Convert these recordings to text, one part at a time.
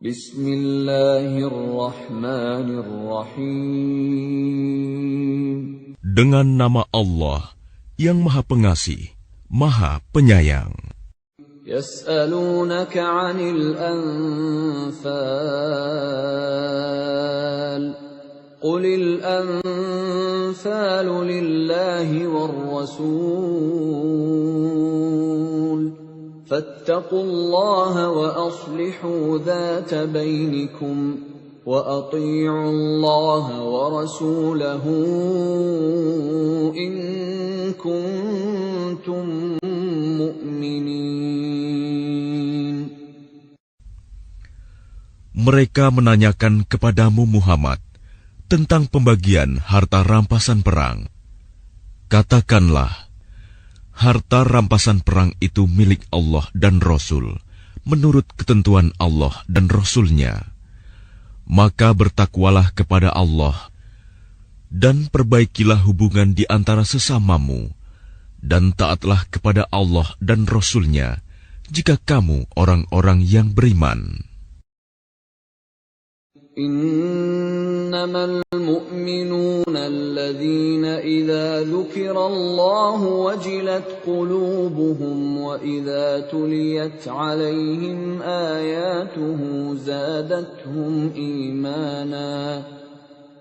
Bismillahirrahmanirrahim. Dengan nama Allah yang Maha Pengasih, Maha Penyayang. Yas'alunaka 'anil anfal. Qulil anfalu lillahi war rasul. Fattaqullaha wa aslihu dhata bainikum wa ati'u Allaha wa rasulahu in kuntum mu'minin. Mereka menanyakan kepadamu Muhammad tentang pembagian harta rampasan perang. Katakanlah, harta rampasan perang itu milik Allah dan Rasul, menurut ketentuan Allah dan Rasul-Nya. Maka bertakwalah kepada Allah, dan perbaikilah hubungan di antara sesamamu, dan taatlah kepada Allah dan Rasul-Nya, jika kamu orang-orang yang beriman. Innamal mu'minuna alladhina idza dzukirallahu wajilat qulubuhum wa idza tuliyat 'alaihim ayatuhu zadatuhum imana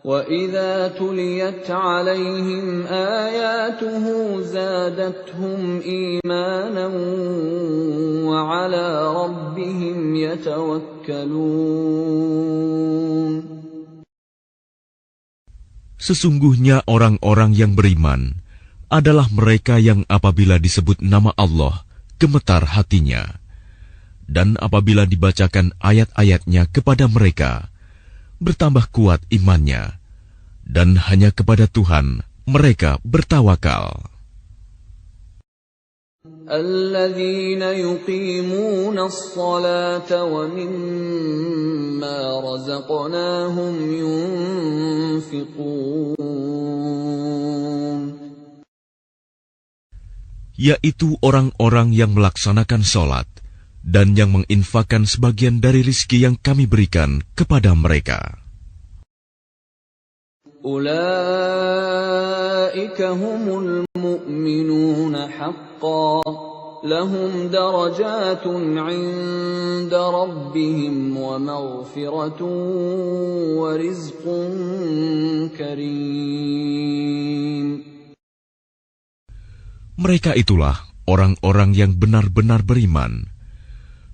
وَإِذَا تُلِيَتْ عَلَيْهِمْ آيَاتُهُ زَادَتْهُمْ إِيمَانًا وَعَلَى رَبِّهِمْ يَتَوَكَّلُونَ. Sesungguhnya orang-orang yang beriman adalah mereka yang apabila disebut nama Allah, gemetar hatinya. Dan apabila dibacakan ayat-ayatnya kepada mereka, bertambah kuat imannya, dan hanya kepada Tuhan mereka bertawakal. Alladzina yuqimuna as-salata wa mimma razaqnahum yunfiqun. Yaitu orang-orang yang melaksanakan salat dan yang menginfakkan sebagian dari rizki yang kami berikan kepada mereka. Ulaika humul mu'minuna haqqan, lahum darajatun 'inda rabbihim wa maghfiratun wa rizqun karim. Mereka itulah orang-orang yang benar-benar beriman.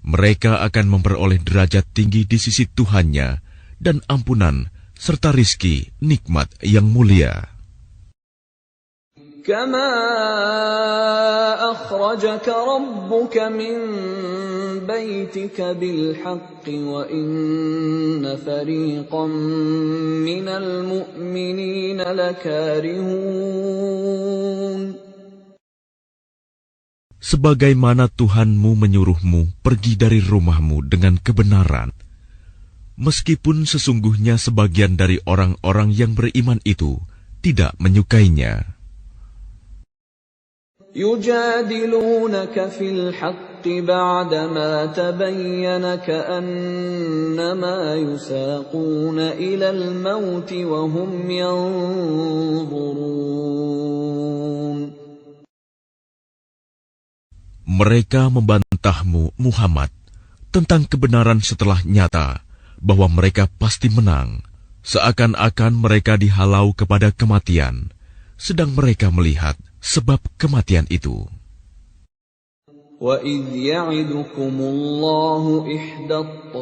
Mereka akan memperoleh derajat tinggi di sisi Tuhannya dan ampunan serta rizki nikmat yang mulia. Kama akhrajaka rabbuka min baitika bil haqqi wa inna fariqan minal mu'minina lakarihun. Sebagaimana Tuhanmu menyuruhmu pergi dari rumahmu dengan kebenaran, meskipun sesungguhnya sebagian dari orang-orang yang beriman itu tidak menyukainya. Yujadilunaka fil haqqi ba'dama tabayyana ka'annama yusaquna ilal mauti wa hum yanzurun. Mereka membantahmu, Muhammad, tentang kebenaran setelah nyata bahwa mereka pasti menang, seakan-akan mereka dihalau kepada kematian, sedang mereka melihat sebab kematian itu. وَإِذْ يَعِدُكُمُ اللَّهُ إِحْدَى الطَّائِفَتَيْنِ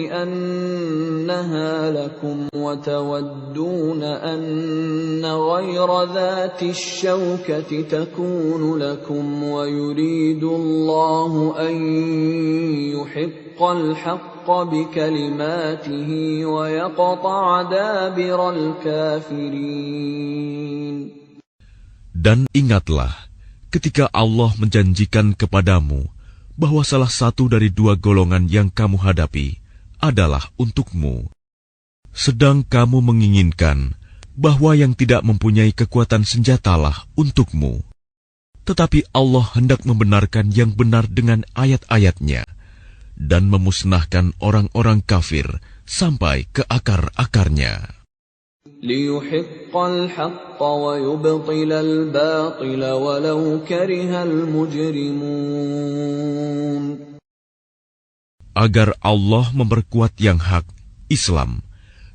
أَنَّهَا لَكُمْ وَتَوَدُّونَ أَنَّ غَيْرَ ذَاتِ الشَّوْكَةِ تَكُونُ لَكُمْ وَيُرِيدُ اللَّهُ أَن يُحِقَّ الْحَقَّ بِكَلِمَاتِهِ وَيَقْطَعَ دَابِرَ الْكَافِرِينَ. Dan ingatlah ketika Allah menjanjikan kepadamu bahwa salah satu dari dua golongan yang kamu hadapi adalah untukmu, sedang kamu menginginkan bahwa yang tidak mempunyai kekuatan senjatalah untukmu. Tetapi Allah hendak membenarkan yang benar dengan ayat-ayatnya, dan memusnahkan orang-orang kafir sampai ke akar-akarnya. لِيُحِقَّ الْحَقَّ وَيُبْطِلَ الْبَاطِلَ وَلَوْ كَرِهَ الْمُجْرِمُونَ. Agar Allah memperkuat yang hak, Islam,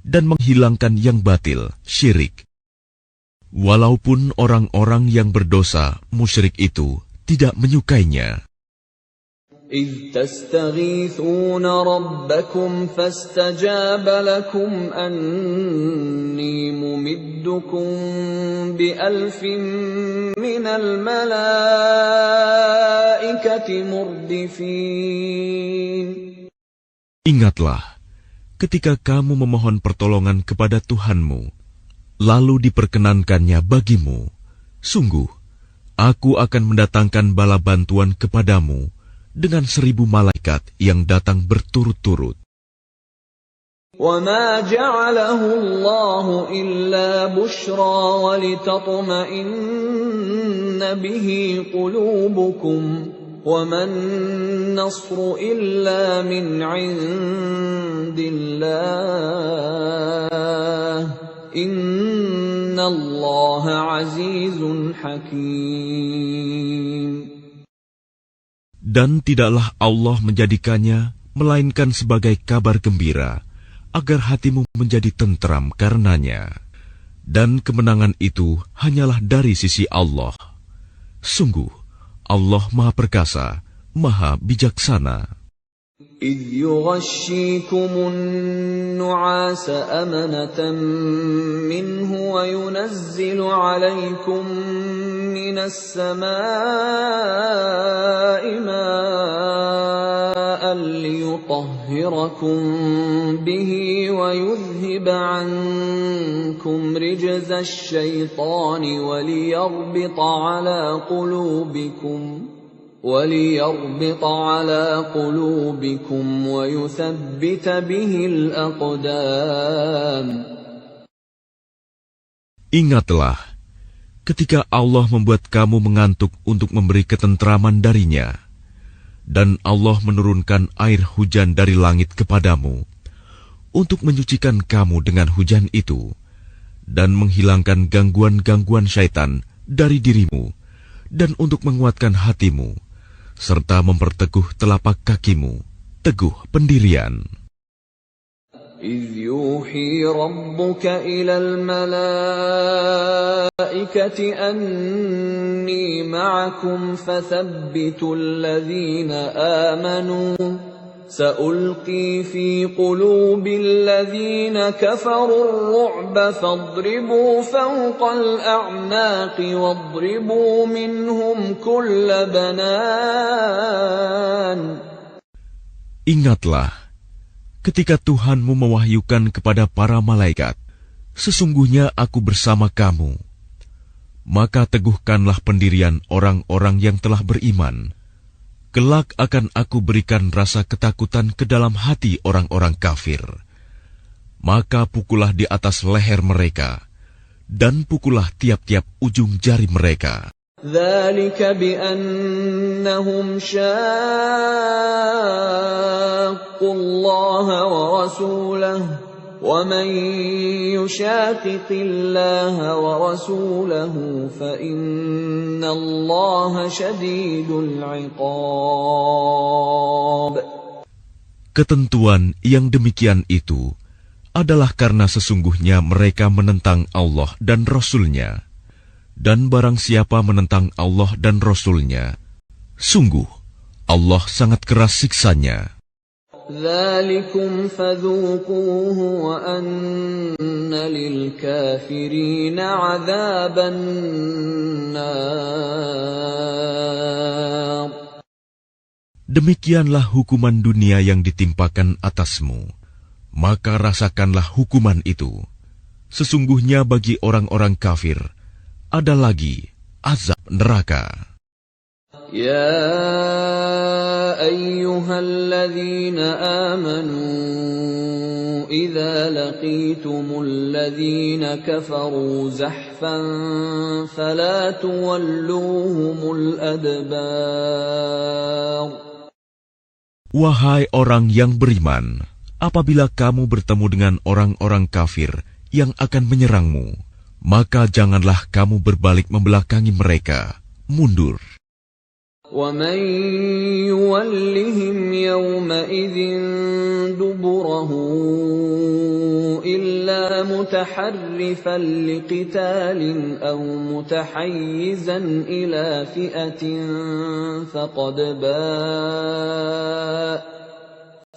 dan menghilangkan yang batil, syirik. Walaupun orang-orang yang berdosa, musyrik itu, tidak menyukainya. إِذْ تَسْتَغِيثُونَ رَبَّكُمْ فَاسْتَجَابَ لَكُمْ أَنِّي مُمِدُّكُمْ بِأَلْفٍ مِّنَ الْمَلَائِكَةِ مُرْدِفِينَ. Ingatlah, ketika kamu memohon pertolongan kepada Tuhanmu, lalu diperkenankannya bagimu, sungguh, aku akan mendatangkan bala bantuan kepadamu dengan 1000 malaikat yang datang berturut-turut. وَمَا جَعَلَهُ اللَّهُ إِلَّا بُشْرَى وَلِتَطْمَئِنَّ بِهِ قُلُوبُكُمْ وَمَا النَّصْرُ إِلَّا مِنْ عِندِ اللَّهِ إِنَّ اللَّهَ عَزِيزٌ حَكِيمٌ. Dan tidaklah Allah menjadikannya melainkan sebagai kabar gembira, agar hatimu menjadi tentram karenanya. Dan kemenangan itu hanyalah dari sisi Allah. Sungguh, Allah Maha Perkasa, Maha Bijaksana. إِذْ يُغَشِّيكُمُ النُّعَاسَ أَمَنَةً مِّنْهُ وَيُنَزِّلُ عَلَيْكُم مِّنَ السَّمَاءِ مَاءً لِّيُطَهِّرَكُم بِهِ وَيُذْهِبَ عَنكُمْ رِجْزَ الشَّيْطَانِ وَلِيَرْبِطَ عَلَى قُلُوبِكُمْ وَيُثَبِّتَ بِهِ الْأَقْدَامَ. Ingatlah, ketika Allah membuat kamu mengantuk untuk memberi ketentraman darinya, dan Allah menurunkan air hujan dari langit kepadamu, untuk menyucikan kamu dengan hujan itu, dan menghilangkan gangguan-gangguan syaitan dari dirimu, dan untuk menguatkan hatimu, serta memperteguh telapak kakimu, teguh pendirian. إِذْ يُوحِي رَبُّكَ إِلَى الْمَلَائِكَةِ أَنِّي مَعَكُمْ فَثَبِّتُوا الَّذِينَ آمَنُوا سَأُلْقِي فِي قُلُوبِ الَّذِينَ كَفَرُوا الرُّعْبَ فَاضْرِبُوا فَوْقَ الْأَعْنَاقِ وَاضْرِبُوا مِنْهُمْ كُلَّ بَنَانٍ. Ingatlah, ketika Tuhanmu mewahyukan kepada para malaikat, sesungguhnya aku bersama kamu. Maka teguhkanlah pendirian orang-orang yang telah beriman. Kelak akan aku berikan rasa ketakutan ke dalam hati orang-orang kafir. Maka pukullah di atas leher mereka, dan pukullah tiap-tiap ujung jari mereka. ذَلِكَ بِأَنَّهُمْ شَاقُّوا اللَّهَ وَرَسُولَهُ وَمَن يُشَاقِقِ اللَّهَ وَرَسُولَهُ فَإِنَّ اللَّهَ شَدِيدُ الْعِقَابِ. Ketentuan yang demikian itu adalah karena sesungguhnya mereka menentang Allah dan Rasul-Nya. Dan barang siapa menentang Allah dan Rasul-Nya, sungguh Allah sangat keras siksanya. ذَلِكُمْ فَذُوقُوهُ وَأَنَّ لِلْكَافِرِينَ عَذَابَ النَّارِ. Demikianlah hukuman dunia yang ditimpakan atasmu, maka rasakanlah hukuman itu. Sesungguhnya bagi orang-orang kafir ada lagi azab neraka. يا أيها الذين آمنوا إذا لقيتم الذين كفروا زحفا فلا تولوهم الأدبار. Wahai orang yang beriman, apabila kamu bertemu dengan orang-orang kafir yang akan menyerangmu, maka janganlah kamu berbalik membelakangi mereka, mundur. وَمَن يُوَلِّهِمْ يَوْمَئِذٍ دُبُرَهُ إِلَّا مُتَحَرِّفًا لِقِتَالٍ أَوْ مُتَحَيِّزًا إِلَى فِئَةٍ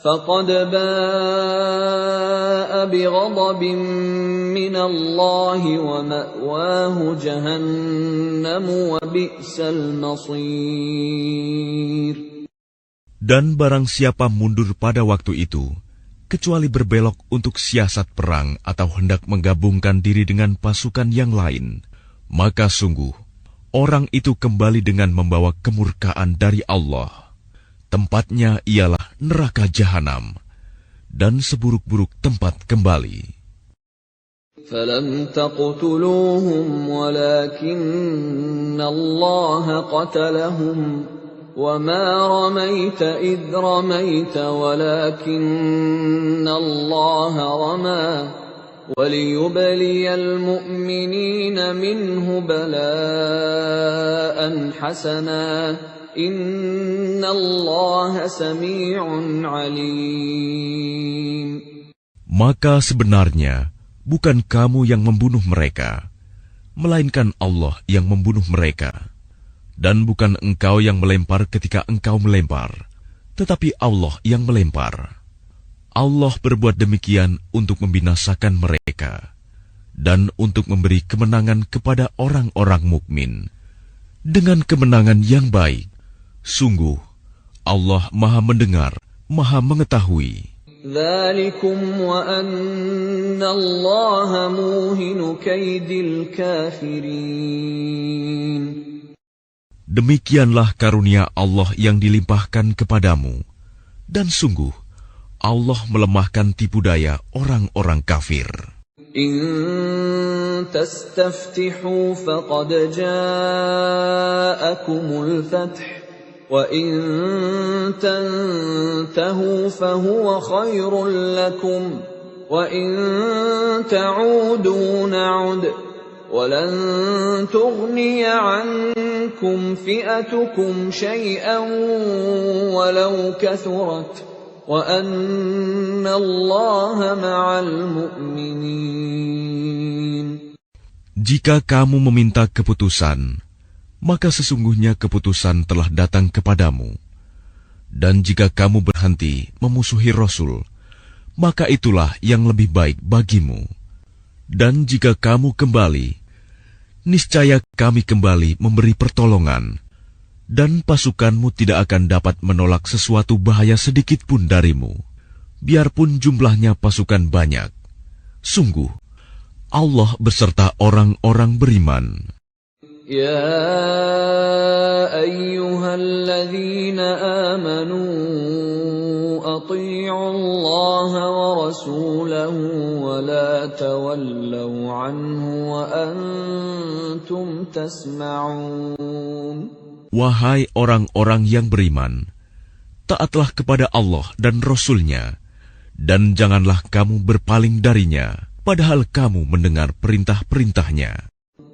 فَقَدْ بَاءَ بِغَضَبٍ مِّنَ اللَّهِ وَمَأْوَاهُ جَهَنَّمُ وَبِئْسَ الْمَصِيرُ. Dan barang siapa mundur pada waktu itu, kecuali berbelok untuk siasat perang atau hendak menggabungkan diri dengan pasukan yang lain, maka sungguh, orang itu kembali dengan membawa kemurkaan dari Allah. Tempatnya ialah neraka jahanam, dan seburuk-buruk tempat kembali. فَلَمْ تَقْتُلُوهُمْ وَلَكِنَّ اللَّهَ قَتَلَهُمْ وَمَا رَمَيْتَ إِذْ رَمَيْتَ وَلَكِنَّ اللَّهَ رَمَى وَلِيُبْلِيَ الْمُؤْمِنِينَ مِنْهُ بَلَاءً حَسَنًا إِنَّ اللَّهَ سَمِيعٌ عَلِيمٌ. Maka sebenarnya bukan kamu yang membunuh mereka, melainkan Allah yang membunuh mereka. Dan bukan engkau yang melempar ketika engkau melempar, tetapi Allah yang melempar. Allah berbuat demikian untuk membinasakan mereka dan untuk memberi kemenangan kepada orang-orang mukmin dengan kemenangan yang baik. Sungguh, Allah Maha Mendengar, Maha Mengetahui. ذَلِكُمْ وَأَنَّ اللَّهَ مُوهِنُ كَيْدِ الْكَافِرِينَ. Demikianlah karunia Allah yang dilimpahkan kepadamu, dan sungguh Allah melemahkan tipu daya orang-orang kafir. إِن تَسْتَفْتِحُوا فَقَدْ جَاءَكُمُ الْفَتْحُ وَإِن تَنْتَهُوا فَهُوَ خَيْرٌ لَكُمْ وَإِن تَعُودُوا نَعُدْ وَلَنْ تُغْنِيَ عَنْكُمْ فِئَتُكُمْ شَيْئًا وَلَوْ كَثُرَتْ وَأَنَّ اللَّهَ مَعَ الْمُؤْمِنِينَ. Jika kamu meminta keputusan, maka sesungguhnya keputusan telah datang kepadamu. Dan jika kamu berhenti memusuhi Rasul, maka itulah yang lebih baik bagimu. Dan jika kamu kembali, niscaya kami kembali memberi pertolongan, dan pasukanmu tidak akan dapat menolak sesuatu bahaya sedikit pun darimu, biarpun jumlahnya pasukan banyak. Sungguh, Allah beserta orang-orang beriman. يا أيها الذين آمنوا أطيعوا الله ورسوله ولا تولوا عنه وأنتم تسمعون. Wahai orang-orang yang beriman, taatlah kepada Allah dan Rasul-Nya, dan janganlah kamu berpaling darinya, padahal kamu mendengar perintah-perintahnya.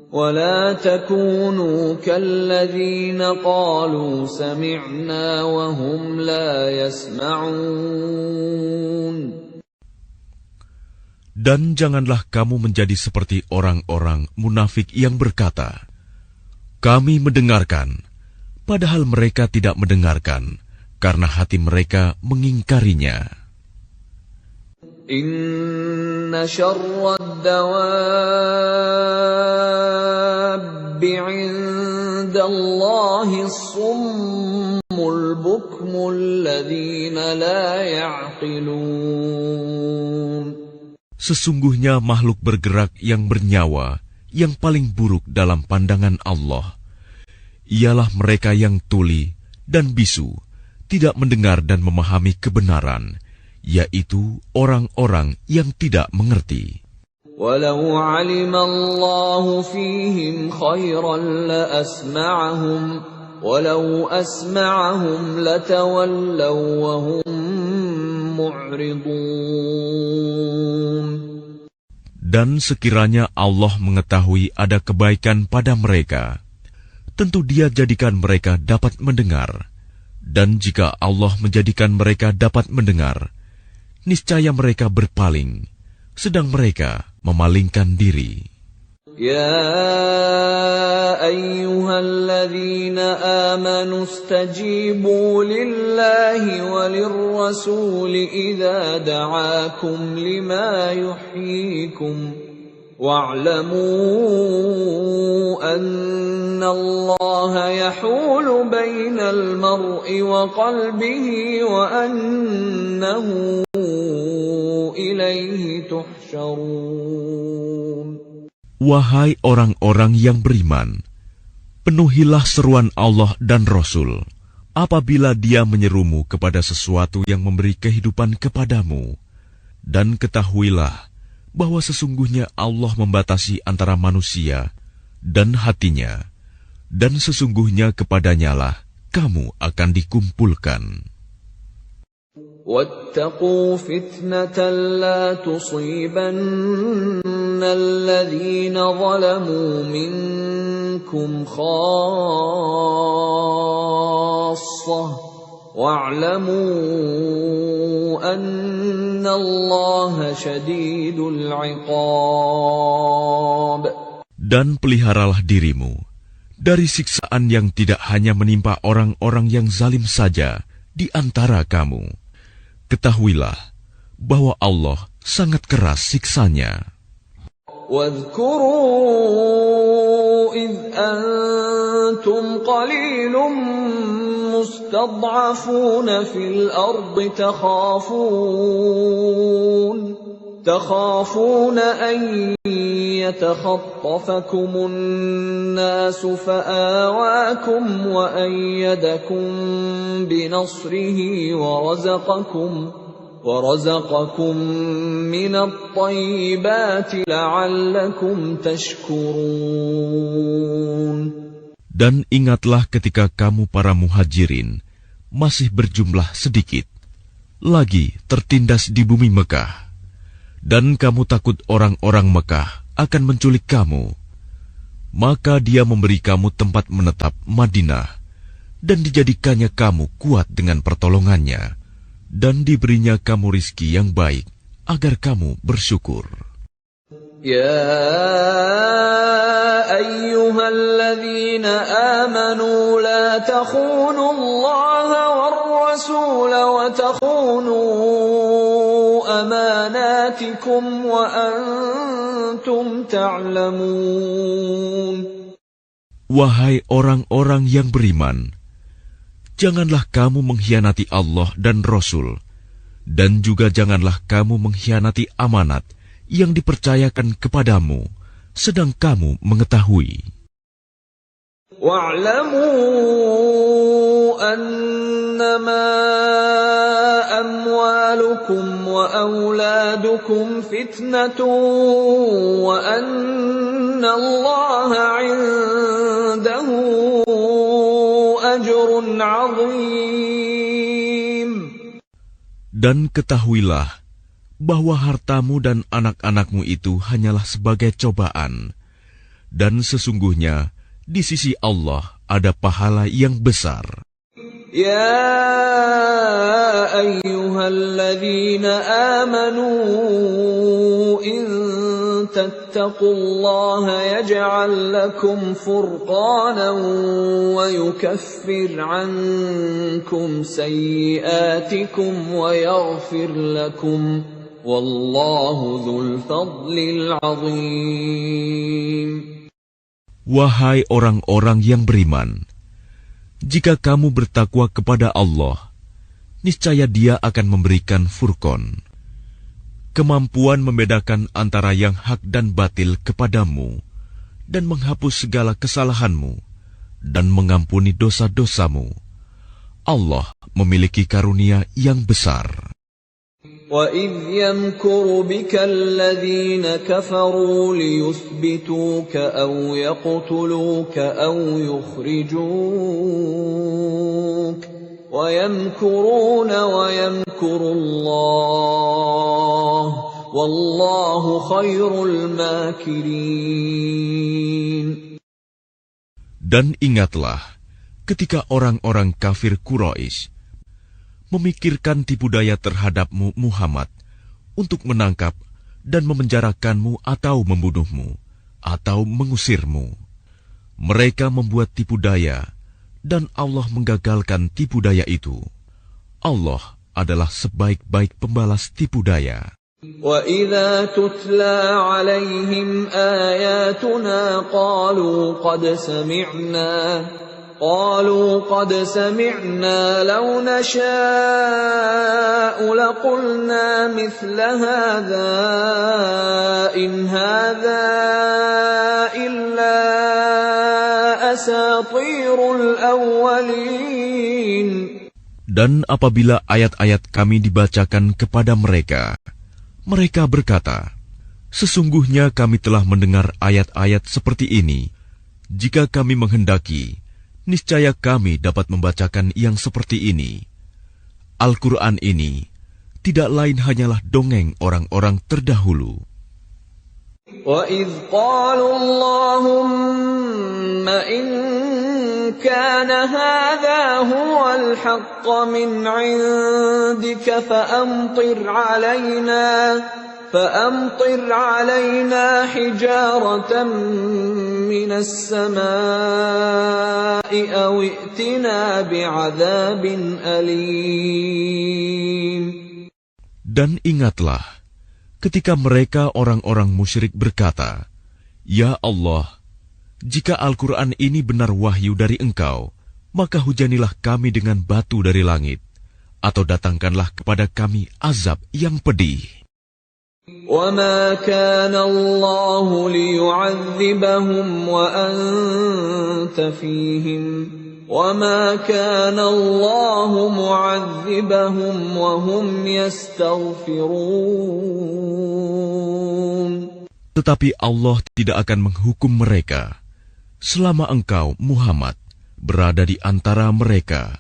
ولا تكونوا كالذين قالوا سمعنا وهم لا يسمعون. Dan janganlah kamu menjadi seperti orang-orang munafik yang berkata, kami mendengarkan, padahal mereka tidak mendengarkan, karena hati mereka mengingkarinya. Inna syarrad dawab 'indallahi as-summul bukmul ladzina la ya'qilun. Sesungguhnya makhluk bergerak yang bernyawa yang paling buruk dalam pandangan Allah ialah mereka yang tuli dan bisu, tidak mendengar dan memahami kebenaran, yaitu orang-orang yang tidak mengerti. Walau 'alima Allahu fihim khairan la asma'ahum ولو أسمعهم لتولوا وهم معرضون. Dan sekiranya Allah mengetahui ada kebaikan pada mereka, tentu Dia jadikan mereka dapat mendengar. Dan jika Allah menjadikan mereka dapat mendengar, niscaya mereka berpaling, sedang mereka memalingkan diri. يا أيها الذين آمنوا استجيبوا لله وللرسول إذا دعاكم لما يحييكم واعلموا أن الله يحول بين المرء وقلبه وأنه إليه تحشرون. Wahai orang-orang yang beriman, penuhilah seruan Allah dan Rasul apabila Dia menyerumu kepada sesuatu yang memberi kehidupan kepadamu. Dan ketahuilah bahwa sesungguhnya Allah membatasi antara manusia dan hatinya, dan sesungguhnya kepadanyalah kamu akan dikumpulkan. واتقوا فتنة لا تصيبن الذين ظلموا منكم خاصة واعلموا أن الله شديد العقاب. Dan peliharalah dirimu dari siksaan yang tidak hanya menimpa orang-orang yang zalim saja di antara kamu. Ketahuilah bahwa Allah sangat keras siksanya. واذكروا إذ أنتم قليل مستضعفون في الأرض تخافون أن يتخطفكم الناس فآواكم وأيدكم بنصره ورزقكم من الطيبات لعلكم تشكرون. Dan ingatlah ketika kamu para muhajirin masih berjumlah sedikit, lagi tertindas di bumi Mekah, dan kamu takut orang-orang Mekah akan menculik kamu, maka Dia memberi kamu tempat menetap Madinah, dan dijadikannya kamu kuat dengan pertolongannya, dan diberinya kamu rizki yang baik, agar kamu bersyukur. Ya ayyuhalladzina amanu la takhunu Allah war rasul wa takhunu amanatikum wa antum ta'lamun. Wahai orang-orang yang beriman, janganlah kamu mengkhianati Allah dan Rasul, dan juga janganlah kamu mengkhianati amanat yang dipercayakan kepadamu, sedang kamu mengetahui. Wa'lamu annama amwalukum wa auladukum fitnatun wa anna Allaha 'indahu ajrun 'azim. Dan ketahuilah bahwa hartamu dan anak-anakmu itu hanyalah sebagai cobaan, dan sesungguhnya di sisi Allah ada pahala yang besar. Ya ayyuhalladzina amanu in tattaqullaha yaj'al lakum furqanan wa yukaffir 'ankum sayyi'atikum wa yaghfir lakum wallahu dzul fadlil 'adzim. Wahai orang-orang yang beriman, jika kamu bertakwa kepada Allah, niscaya Dia akan memberikan furqan, kemampuan membedakan antara yang hak dan batil kepadamu, dan menghapus segala kesalahanmu, dan mengampuni dosa-dosamu. Allah memiliki karunia yang besar. وَإِذْ يَمْكُرُ بِكَ الَّذِينَ كَفَرُوا لِيُثْبِتُوكَ أَوْ يَقْتُلُوكَ أَوْ يُخْرِجُوكَ وَيَمْكُرُونَ وَيَمْكُرُ اللَّهُ وَاللَّهُ خَيْرُ الْمَاكِرِينَ. Dan ingatlah ketika orang-orang kafir Quraisy memikirkan tipu daya terhadapmu Muhammad untuk menangkap dan memenjarakanmu atau membunuhmu atau mengusirmu. Mereka membuat tipu daya dan Allah menggagalkan tipu daya itu. Allah adalah sebaik-baik pembalas tipu daya. وَإِذَا تُتْلَى عَلَيْهِمْ آيَاتُنَا قَالُوا قَدْ سَمِعْنَا لَوْ نَشَاءُ لَقُلْنَا مِثْلَ هَذَا إِنْ هَذَا إِلَّا أَسَاطِيرُ الْأَوَّلِينَ. Dan apabila ayat-ayat kami dibacakan kepada mereka, mereka berkata, sesungguhnya kami telah mendengar ayat-ayat seperti ini. Jika kami menghendaki, niscaya kami dapat membacakan yang seperti ini. Al-Quran ini tidak lain hanyalah dongeng orang-orang terdahulu. وَإِذْ قَالُوا اللَّهُمَّ إِنْ كَانَ هَذَا هُوَ الْحَقَّ مِنْ عِنْدِكَ فَأَمْطِرْ عَلَيْنَا حِجَارَةً مِنَ السَّمَاءِ أَوْ ائْتِنَا بِعَذَابٍ أَلِيمٍ. Dan ingatlah ketika mereka orang-orang musyrik berkata, Ya Allah, jika Al-Quran ini benar wahyu dari Engkau, maka hujanilah kami dengan batu dari langit, atau datangkanlah kepada kami azab yang pedih. وَمَا كَانَ اللَّهُ لِيُعَذِّبَهُمْ وَأَنْتَ فِيهِمْ وَمَا كَانَ اللَّهُ مُعَذِّبَهُمْ وَهُمْ يَسْتَغْفِرُونَ. Tetapi Allah tidak akan menghukum mereka selama engkau, Muhammad, berada di antara mereka.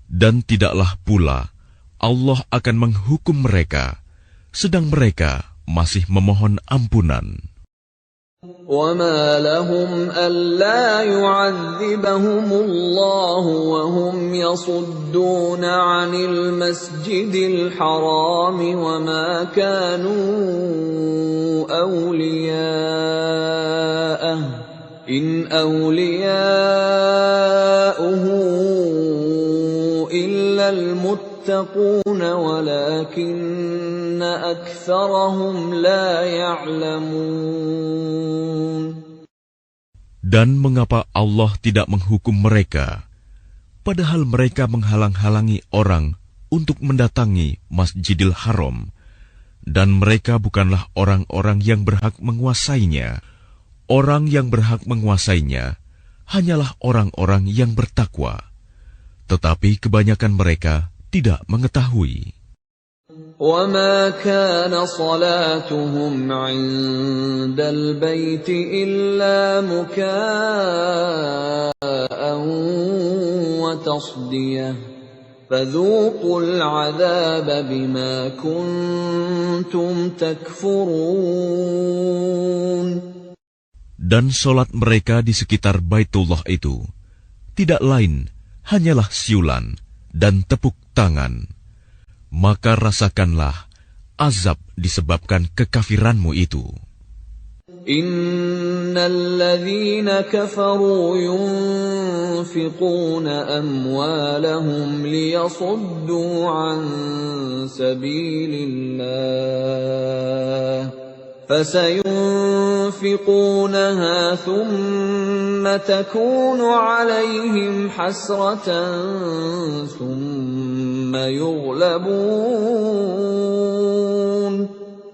Dan tidaklah pula Allah akan menghukum mereka sedang mereka masih memohon ampunan. وَمَا لَهُمْ أَلَّا يُعَذِّبَهُمُ اللَّهُ وَهُمْ يَصُدُّونَ عَنِ الْمَسْجِدِ الْحَرَامِ وَمَا كَانُوا أَوْلِيَاءَهُ إِنْ أَوْلِيَاؤُهُ إِلَّا الْمُتَّقُونَ وَلَكِنَّ أَكْثَرَهُمْ لَا يَعْلَمُونَ. Dan mengapa Allah tidak menghukum mereka, padahal mereka menghalang-halangi orang untuk mendatangi Masjidil Haram, dan mereka bukanlah orang-orang yang berhak menguasainya. Orang yang berhak menguasainya hanyalah orang-orang yang bertakwa, tetapi kebanyakan mereka tidak mengetahui. وَمَا كَانَ صَلَاتُهُمْ عِندَ الْبَيْتِ إِلَّا مُكَاءً وَتَصْدِيَةً فَذُوقُوا الْعَذَابَ بِمَا كُنتُمْ تَكْفُرُونَ. Dan solat mereka di sekitar Baitullah itu tidak lain hanyalah siulan dan tepuk tangan. Maka rasakanlah azab disebabkan kekafiranmu itu. Innal ladzina kafaru yunfiquna amwalahum liyasuddu an sabilillah فسينفقونها ثم تكون عليهم حسرة ثم يغلبون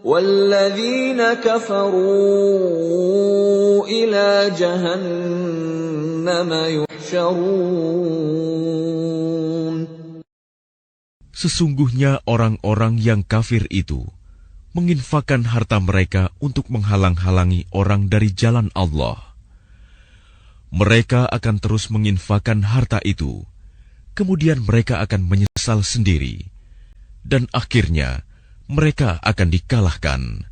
والذين كفروا إلى جهنم يحشرون. Sesungguhnya orang-orang yang kafir itu menginfakkan harta mereka untuk menghalang-halangi orang dari jalan Allah. Mereka akan terus menginfakkan harta itu, kemudian mereka akan menyesal sendiri, dan akhirnya mereka akan dikalahkan.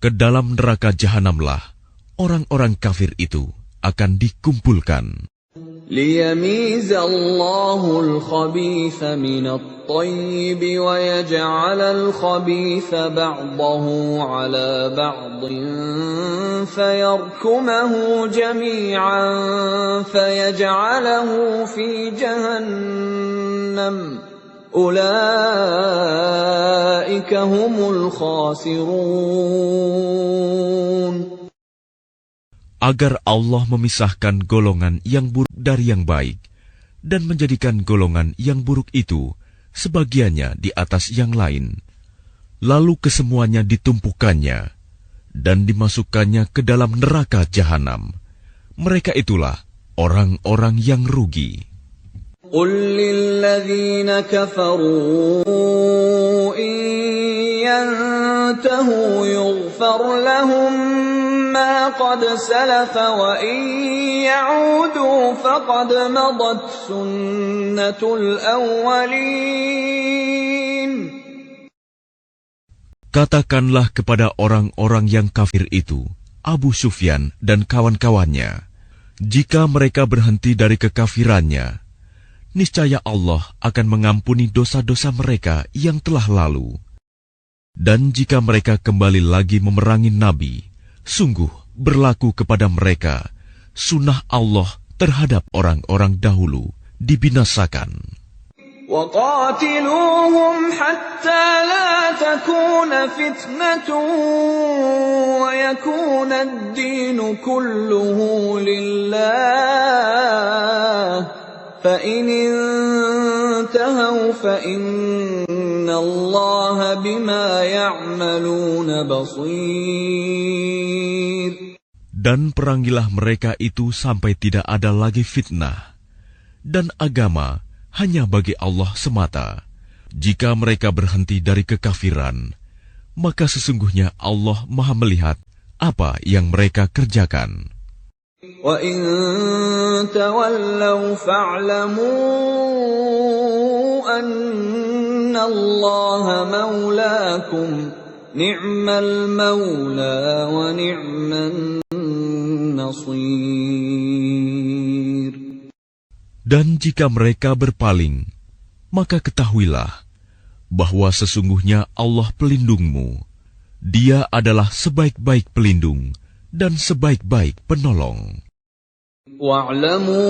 Ke dalam neraka jahanamlah orang-orang kafir itu akan dikumpulkan. ليميز الله الخبيث من الطيب ويجعل الخبيث بعضه على بعض فيركمه جميعا فيجعله في جهنم أولئك هم الخاسرون. Agar Allah memisahkan golongan yang buruk dari yang baik, dan menjadikan golongan yang buruk itu sebagiannya di atas yang lain, lalu kesemuanya ditumpukannya dan dimasukkannya ke dalam neraka jahanam. Mereka itulah orang-orang yang rugi. قل للذين كفروا إن ينتهوا يغفر لهم ما قد سلف وإن يعودوا فقد مضت سنة الأولين. Katakanlah kepada orang-orang yang kafir itu, Abu Sufyan dan kawan-kawannya, jika mereka berhenti dari kekafirannya, niscaya Allah akan mengampuni dosa-dosa mereka yang telah lalu. Dan jika mereka kembali lagi memerangi Nabi, sungguh berlaku kepada mereka sunnah Allah terhadap orang-orang dahulu dibinasakan. وَقَاتِلُوهُمْ حَتَّى لَا تَكُونَ فِتْنَةٌ وَيَكُونَ الدِّينُ كُلُّهُ لِلَّهِ فَإِنِ انتهوا فَإِنَّ اللَّهَ بِمَا يَعْمَلُونَ بَصِيرٌ. Dan perangilah mereka itu sampai tidak ada lagi fitnah, dan agama hanya bagi Allah semata. Jika mereka berhenti dari kekafiran, maka sesungguhnya Allah Maha melihat apa yang mereka kerjakan. وَإِن تَوَلَّوْا فَاعْلَمُوا أَنَّ اللَّهَ مَوْلَاكُمْ نِعْمَ الْمَوْلَى وَنِعْمَ النَّصِيرُ. Dan jika mereka berpaling, maka ketahuilah bahwa sesungguhnya Allah pelindungmu. Dia adalah sebaik-baik pelindung dan sebaik-baik penolong. وَاعْلَمُوا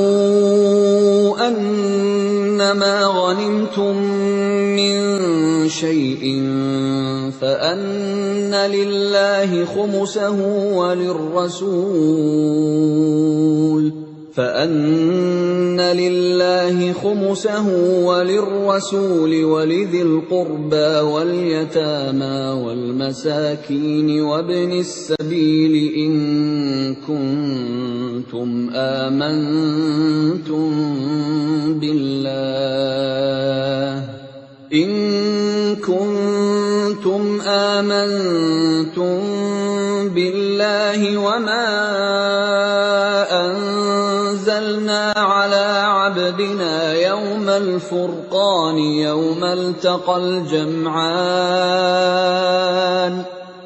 أَنَّمَا غَنِمْتُم مِّن شَيْءٍ فَأَنَّ لِلَّهِ خُمُسَهُ وَلِلرَّسُولِ وَلِذِي الْقُرْبَى وَالْيَتَامَى وَالْمَسَاكِينِ وَابْنِ السَّبِيلِ إِن كُنتُمْ آمنتم بالله وما أنزلنا على عبدنا يوم الفرقان يوم التقى الجمعان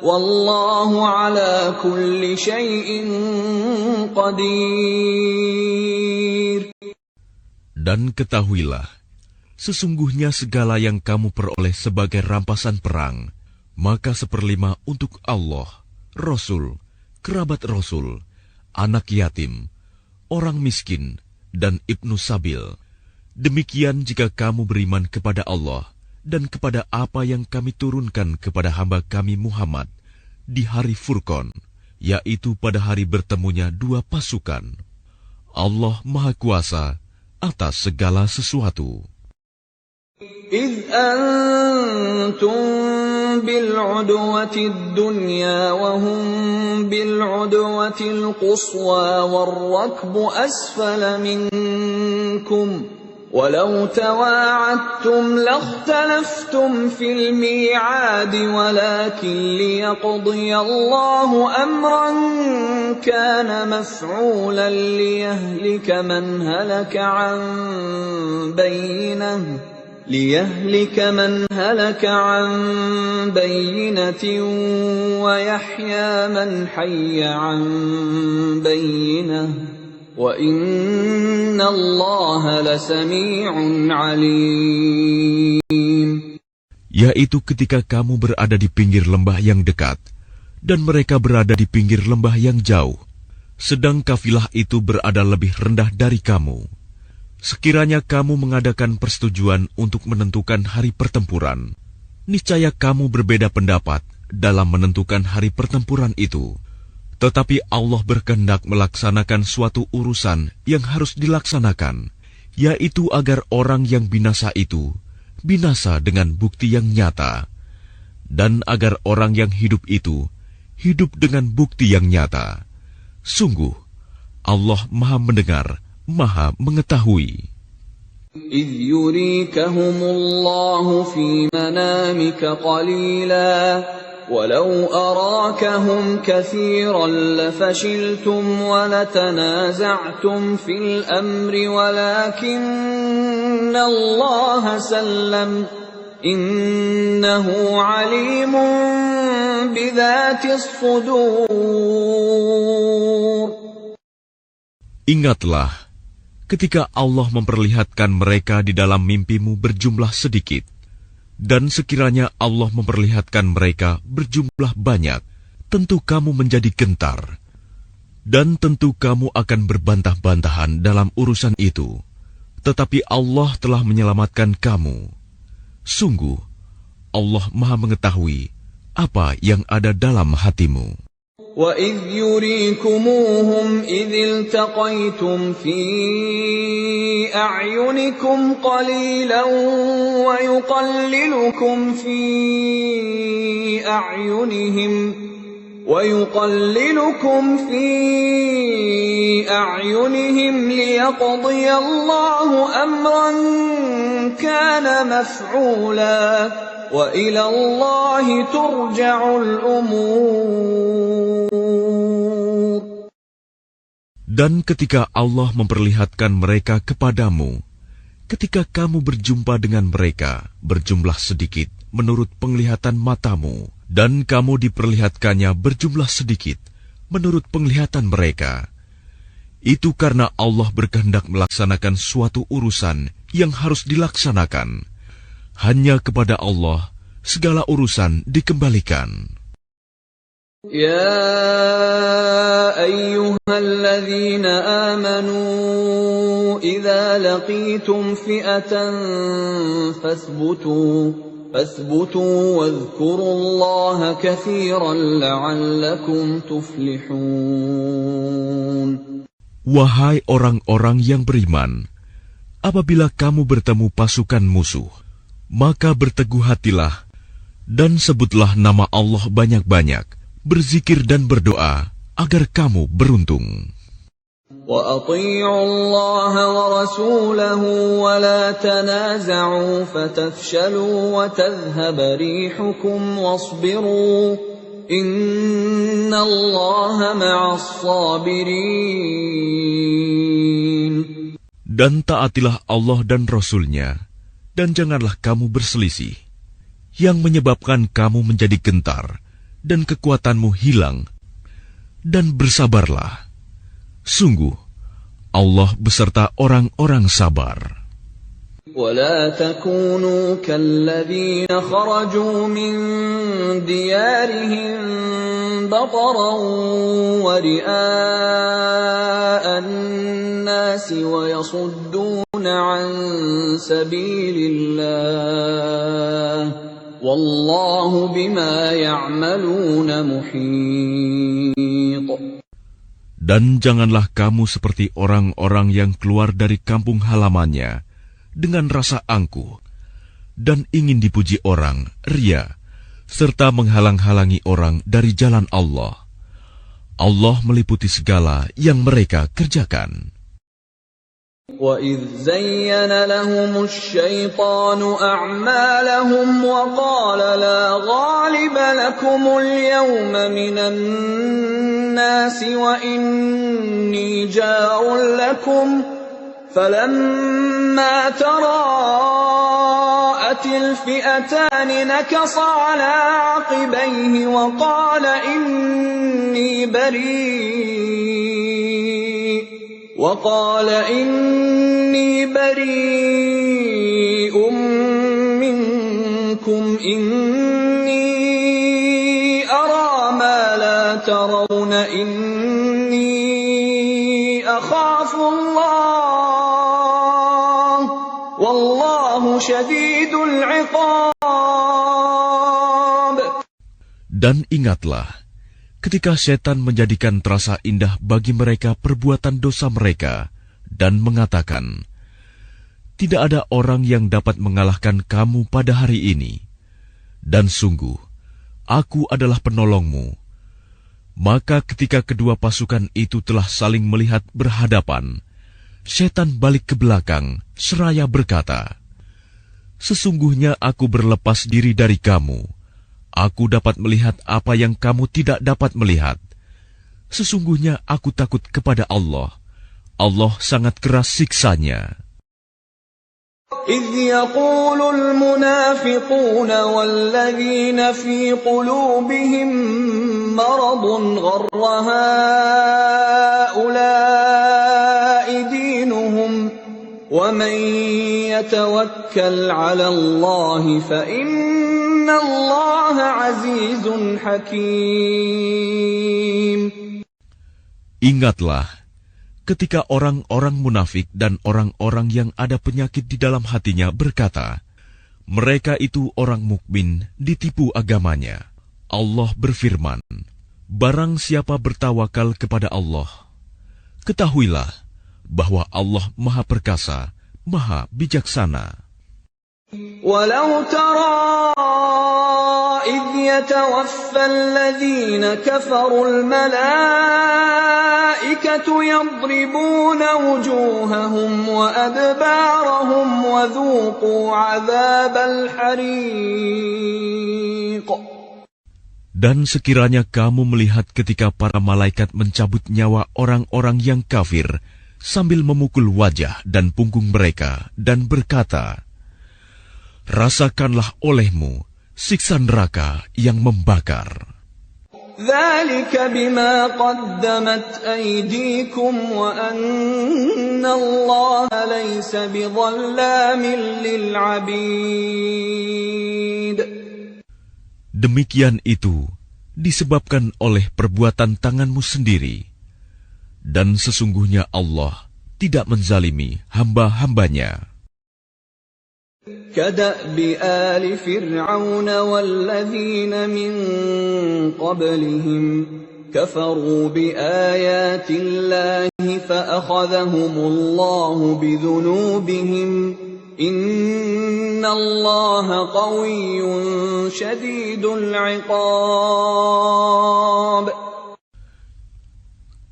والله على كل شيء قدير. Dan ketahuilah, sesungguhnya segala yang kamu peroleh sebagai rampasan perang, maka 1/5 untuk Allah, Rasul, kerabat Rasul, anak yatim, orang miskin, dan ibnu sabil. Demikian jika kamu beriman kepada Allah dan kepada apa yang kami turunkan kepada hamba kami Muhammad di hari Furqan, yaitu pada hari bertemunya dua pasukan. Allah Maha Kuasa atas segala sesuatu. إِذْ أَنْتُمْ بِالْعُدْوَةِ الدُّنْيَا وَهُمْ بِالْعُدْوَةِ الْقُصْوَى وَالرَّكْبُ أَسْفَلَ مِنْكُمْ وَلَوْ تَوَاعَدتُّمْ لَاخْتَلَفْتُمْ فِي الْمِيعَادِ وَلَكِنْ لِيَقْضِيَ اللَّهُ أَمْرًا كَانَ مَفْعُولًا لِيَهْلِكَ مَنْ هَلَكَ عَنْ بَيِّنَةٍ وَيَحْيَىٰ مَنْ حَيَّ عَنْ بَيِّنَةٍ وَإِنَّ اللَّهَ لَسَمِيعٌ عَلِيمٌ. Yaitu ketika kamu berada di pinggir lembah yang dekat, dan mereka berada di pinggir lembah yang jauh, sedang kafilah itu berada lebih rendah dari kamu. Sekiranya kamu mengadakan persetujuan untuk menentukan hari pertempuran, niscaya kamu berbeda pendapat dalam menentukan hari pertempuran itu. Tetapi Allah berkehendak melaksanakan suatu urusan yang harus dilaksanakan, yaitu agar orang yang binasa itu binasa dengan bukti yang nyata, dan agar orang yang hidup itu hidup dengan bukti yang nyata. Sungguh, Allah Maha Mendengar, Maha Mengetahui. إِذْ يُرِيكَهُمُ اللَّهُ فِي مَنَامِكَ قَلِيلًا وَلَوْ أَرَاكَهُمْ كَثِيرًا لَفَشِلْتُمْ وَلَتَنَازَعْتُمْ فِي الْأَمْرِ وَلَكِنَّ اللَّهَ سَلَّمَ إِنَّهُ عَلِيمٌ بِذَاتِ الصُّدُورِ. Ingatlah ketika Allah memperlihatkan mereka di dalam mimpimu berjumlah sedikit, dan sekiranya Allah memperlihatkan mereka berjumlah banyak, tentu kamu menjadi gentar, dan tentu kamu akan berbantah-bantahan dalam urusan itu. Tetapi Allah telah menyelamatkan kamu. Sungguh, Allah Maha Mengetahui apa yang ada dalam hatimu. وَإِذْ يُرِيكُمُوهُمْ إِذِ الْتَقَيْتُمْ فِي أَعْيُنِكُمْ قَلِيلًا وَيُقَلِّلُكُمْ فِي أَعْيُنِهِمْ لِيَقْضِيَ اللَّهُ أَمْرًا كَانَ مَفْعُولًا وَإِلَى اللَّهِ تُرْجَعُ الْأُمُورُ. Dan ketika Allah memperlihatkan mereka kepadamu, ketika kamu berjumpa dengan mereka berjumlah sedikit menurut penglihatan matamu, dan kamu diperlihatkannya berjumlah sedikit menurut penglihatan mereka, itu karena Allah berkehendak melaksanakan suatu urusan yang harus dilaksanakan. Hanya kepada Allah segala urusan dikembalikan. يا أيها الذين آمنوا إذا لقيتم فئة فاثبتوا واذكروا الله كثيرا لعلكم تفلحون. Wahai orang-orang yang beriman, apabila kamu bertemu pasukan musuh, maka berteguh hatilah dan sebutlah nama Allah banyak-banyak, berzikir dan berdoa agar kamu beruntung. وَأَطِيعُوا اللَّهَ وَرَسُولَهُ وَلَا تَنَازَعُوا فَتَفْشَلُوا وَتَذْهَبَ رِيحُكُمْ وَاصْبِرُوا إِنَّ اللَّهَ مَعَ الصَّابِرِينَ. Dan taatilah Allah dan Rasul-Nya, dan janganlah kamu berselisih, yang menyebabkan kamu menjadi gentar, dan kekuatanmu hilang, dan bersabarlah. Sungguh, Allah beserta orang-orang sabar. وَلَا تَكُونُوا كَالَّذِينَ خَرَجُوا مِنْ دِيَارِهِمْ بَطَرًا وَرِئَاءَ النَّاسِ وَيَصُدُّونَ عَنْ سَبِيلِ اللَّهِ وَاللَّهُ بِمَا يَعْمَلُونَ مُحِيطٌ. Dan janganlah kamu seperti orang-orang yang keluar dari kampung halamannya dengan rasa angkuh dan ingin dipuji orang, ria, serta menghalang-halangi orang dari jalan Allah. Allah meliputi segala yang mereka kerjakan. وَإِذْ زَيَّنَ لَهُمُ الشَّيْطَانُ أَعْمَالَهُمْ وَقَالَ لَا غَالِبَ لَكُمُ الْيَوْمَ مِنَ النَّاسِ وَإِنِّي جَارٌ لَكُمْ فَلَمَّا تَرَاءَتِ الْفِئَتَانِ نَكَصَ عَلَى عَقِبَيْهِ وَقَالَ إِنِّي بَرِيءٌ مِّنكُمْ إِنِّي أَرَىٰ مَا لَا تَرَوْنَ إِنِّي أَخَافُ اللَّهَ وَاللَّهُ شَدِيدُ الْعِقَابِ. Dan ingatlah, ketika setan menjadikan terasa indah bagi mereka perbuatan dosa mereka dan mengatakan, tidak ada orang yang dapat mengalahkan kamu pada hari ini. Dan sungguh, aku adalah penolongmu. Maka ketika kedua pasukan itu telah saling melihat berhadapan, setan balik ke belakang seraya berkata, sesungguhnya aku berlepas diri dari kamu. Aku dapat melihat apa yang kamu tidak dapat melihat. Sesungguhnya aku takut kepada Allah. Allah sangat keras siksanya. إِذْ يَقُولُ الْمُنَافِقُونَ وَالَّذِينَ فِي قُلُوبِهِم مَّرَضٌ غَرَّ هَٰؤُلَاءِ دِينُهُمْ وَمَن يَتَوَكَّلْ عَلَى اللَّهِ فَإِنَّ اللَّهَ عَزِيزٌ حَكِيمٌ. Ingatlah, ketika orang-orang munafik dan orang-orang yang ada penyakit di dalam hatinya berkata, mereka itu orang mukmin ditipu agamanya. Allah berfirman, barang siapa bertawakal kepada Allah, ketahuilah bahwa Allah Maha Perkasa, Maha Bijaksana. وَلَوْ تَرَىٰ إِذْ يَتَوَفَّى الَّذِينَ كَفَرُوا الْمَلَائِكَةُ يَضْرِبُونَ وُجُوهَهُمْ وَأَدْبَارَهُمْ وَذُوقُوا عَذَابَ الْحَرِيقِ. Dan sekiranya kamu melihat ketika para malaikat mencabut nyawa orang-orang yang kafir sambil memukul wajah dan punggung mereka dan berkata, rasakanlah olehmu siksa neraka yang membakar. ذَلِكَ بِمَا قَدَّمَتْ أَيْدِيكُمْ وَأَنَّ اللَّهَ لَيْسَ بِظَلَّامٍ لِلْعَبِيدِ. Demikian itu disebabkan oleh perbuatan tanganmu sendiri. Dan sesungguhnya Allah tidak menzalimi hamba-hambanya. كَدَأْبِ آلِ فِرْعَوْنَ وَالَّذِينَ مِن قَبْلِهِمْ كَفَرُوا بِآيَاتِ اللَّهِ فَأَخَذَهُمُ اللَّهُ بِذُنُوبِهِمْ إِنَّ اللَّهَ قَوِيٌّ شَدِيدُ الْعِقَابِ.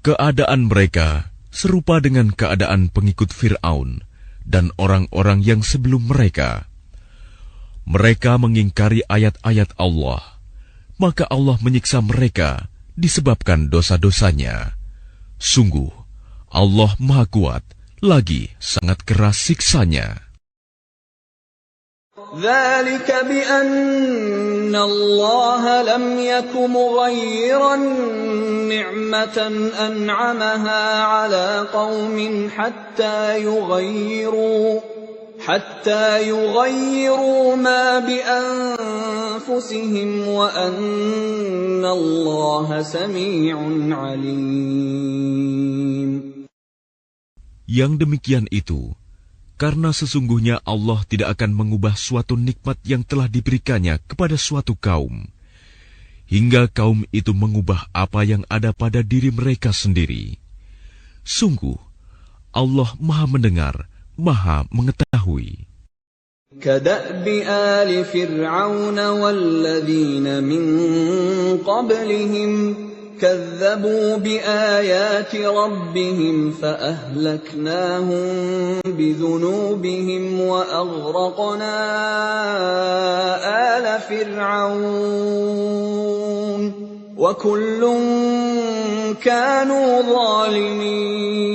Keadaan mereka serupa dengan keadaan pengikut Fir'aun dan orang-orang yang sebelum mereka. Mereka mengingkari ayat-ayat Allah, maka Allah menyiksa mereka disebabkan dosa-dosanya. Sungguh, Allah Maha Kuat, lagi sangat keras siksanya. ذَلِكَ بِأَنَّ اللَّهَ لَمْ يَكُ مُغَيِّرًا نِعْمَةً أَنْعَمَهَا عَلَى قَوْمٍ حَتَّى يُغَيِّرُوا مَا بِأَنفُسِهِمْ وَأَنَّ اللَّهَ سَمِيعٌ عَلِيمٌ. Yang demikian itu karena sesungguhnya Allah tidak akan mengubah suatu nikmat yang telah diberikannya kepada suatu kaum, hingga kaum itu mengubah apa yang ada pada diri mereka sendiri. Sungguh, Allah Maha Mendengar, Maha Mengetahui. كَدَأْبِ آلِ فِرْعَوْنَ وَالَّذِينَ مِن قَبْلِهِمْ كذبوا بآيات ربهم فأهلكناهم بذنوبهم وأغرقنا آل فرعون وكل كانوا ظالمين.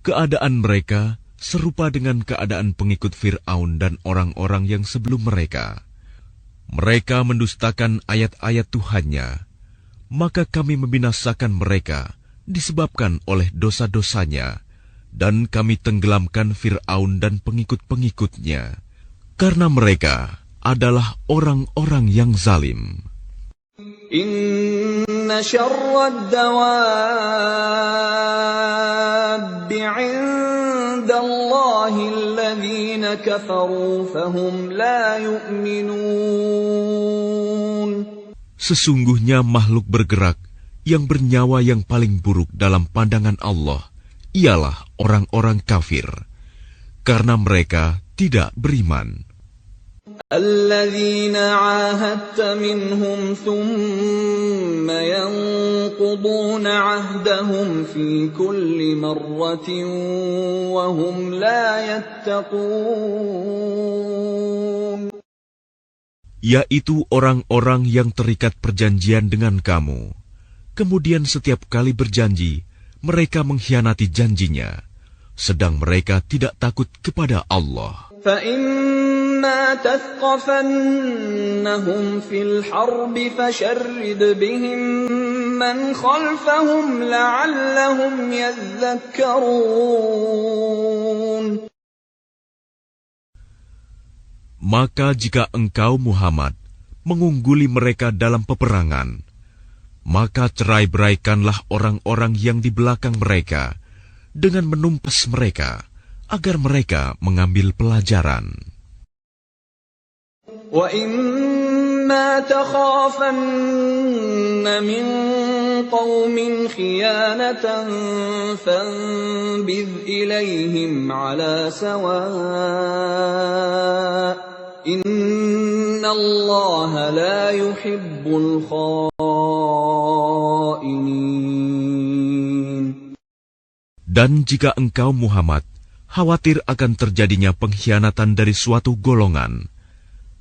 Keadaan mereka serupa dengan keadaan pengikut Fir'aun dan orang-orang yang sebelum mereka. Mereka mendustakan ayat-ayat Tuhannya, maka kami membinasakan mereka disebabkan oleh dosa-dosanya, dan kami tenggelamkan Fir'aun dan pengikut-pengikutnya, karena mereka adalah orang-orang yang zalim. Inna syarrad dawabbi 'indallahi alladhina kafaru fahum la yu'minun. Sesungguhnya makhluk bergerak yang bernyawa yang paling buruk dalam pandangan Allah ialah orang-orang kafir, karena mereka tidak beriman. الذين عاهدت منهم ثم ينقضون عهدهم في كل مرة وهم لا يتقون. Yaitu orang-orang yang terikat perjanjian dengan kamu, kemudian setiap kali berjanji mereka mengkhianati janjinya, sedang mereka tidak takut kepada Allah. فَإِمَّا تَثْقَفَنَّهُمْ فِي الْحَرْبِ فَشَرِّدْ بِهِمْ مَنْ خَلْفَهُمْ لَعَلَّهُمْ يَذَّكَّرُونَ. Maka jika engkau Muhammad mengungguli mereka dalam peperangan, maka cerai-beraikanlah orang-orang yang di belakang mereka dengan menumpas mereka, agar mereka mengambil pelajaran. وَإِمَّا تَخَافَنَّ مِنْ قَوْمٍ خِيَانَةً فَانبِذْ إِلَيْهِمْ عَلَى سَوَاءٍ إِنَّ اللَّهَ لَا يُحِبُّ الْخَائِنِينَ. Dan jika engkau Muhammad khawatir akan terjadinya pengkhianatan dari suatu golongan,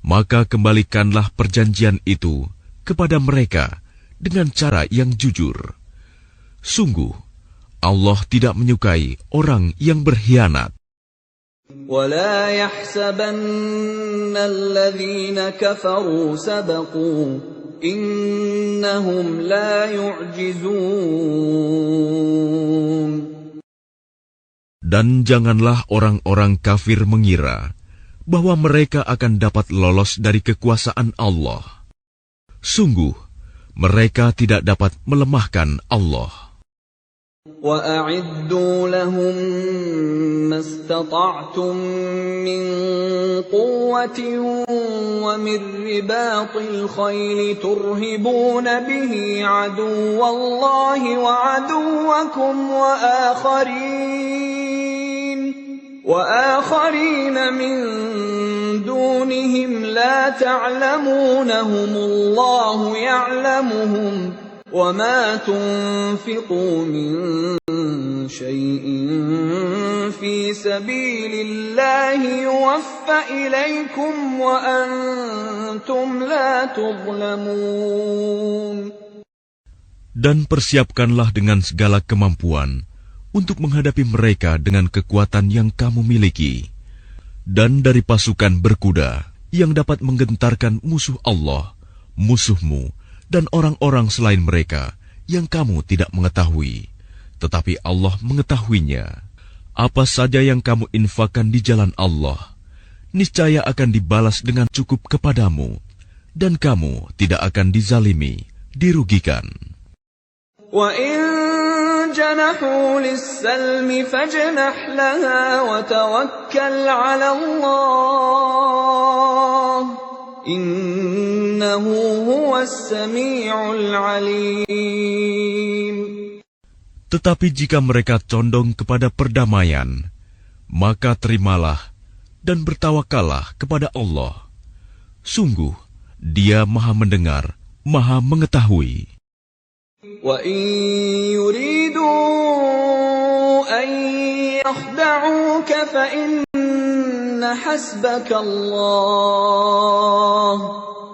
maka kembalikanlah perjanjian itu kepada mereka dengan cara yang jujur. Sungguh, Allah tidak menyukai orang yang berkhianat. وَلَا يَحْسَبَنَّ الَّذِينَ كَفَرُوا سَبَقُوا إِنَّهُمْ لَا يُعْجِزُونَ. Dan janganlah orang-orang kafir mengira bahwa mereka akan dapat lolos dari kekuasaan Allah. Sungguh, mereka tidak dapat melemahkan Allah. وَأَعِدُّوا لَهُم مَّا اسْتَطَعْتُم مِّن قُوَّةٍ وَمِن رِّبَاطِ الْخَيْلِ تُرْهِبُونَ بِهِ عَدُوَّ اللَّهِ وَعَدُوَّكُمْ وآخرين من دونهم لا تعلمونهم الله يعلمهم وما تنفقوا من شيء في سبيل الله يوفى إليكم وأنتم لا تظلمون. Dan persiapkanlah dengan segala kemampuan untuk menghadapi mereka dengan kekuatan yang kamu miliki, dan dari pasukan berkuda yang dapat menggentarkan musuh Allah, musuhmu, dan orang-orang selain mereka yang kamu tidak mengetahui, tetapi Allah mengetahuinya. Apa saja yang kamu infakkan di jalan Allah, niscaya akan dibalas dengan cukup kepadamu, dan kamu tidak akan dizalimi, dirugikan. جنحوا للسلم فاجنح لها وتوكل على الله إنه هو السميع العليم. Tetapi jika mereka condong kepada perdamaian, maka terimalah dan bertawakallah kepada Allah. Sungguh, Dia Maha mendengar, Maha Mengetahui. وَإِن يُرِيدُوا أَن يَخْدَعُوكَ فَإِنَّ حَسْبَكَ اللَّهُ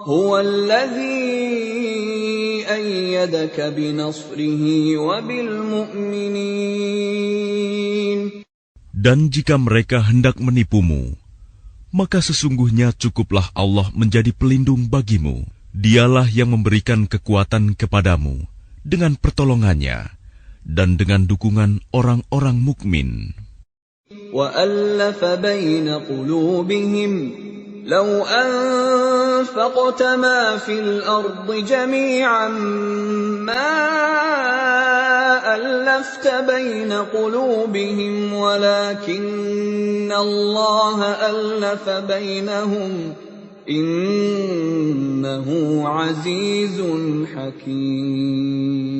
هُوَ الَّذِي أَيَّدَكَ بِنَصْرِهِ وَبِالْمُؤْمِنِينَ. Dan jika mereka hendak menipumu, maka sesungguhnya cukuplah Allah menjadi pelindung bagimu. Dialah yang memberikan kekuatan kepadamu dengan pertolongannya dan dengan dukungan orang-orang mukmin. وَأَلَّفَ بَيْنَ قُلُوبِهِمْ لَوْ أَنفَقْتَ مَا فِي الْأَرْضِ جَمِيعًا مَا أَلَّفْتَ بَيْنَ قُلُوبِهِمْ وَلَكِنَّ اللَّهَ أَلَّفَ بَيْنَهُمْ إِنَّهُ عَزِيزٌ حَكِيمٌ.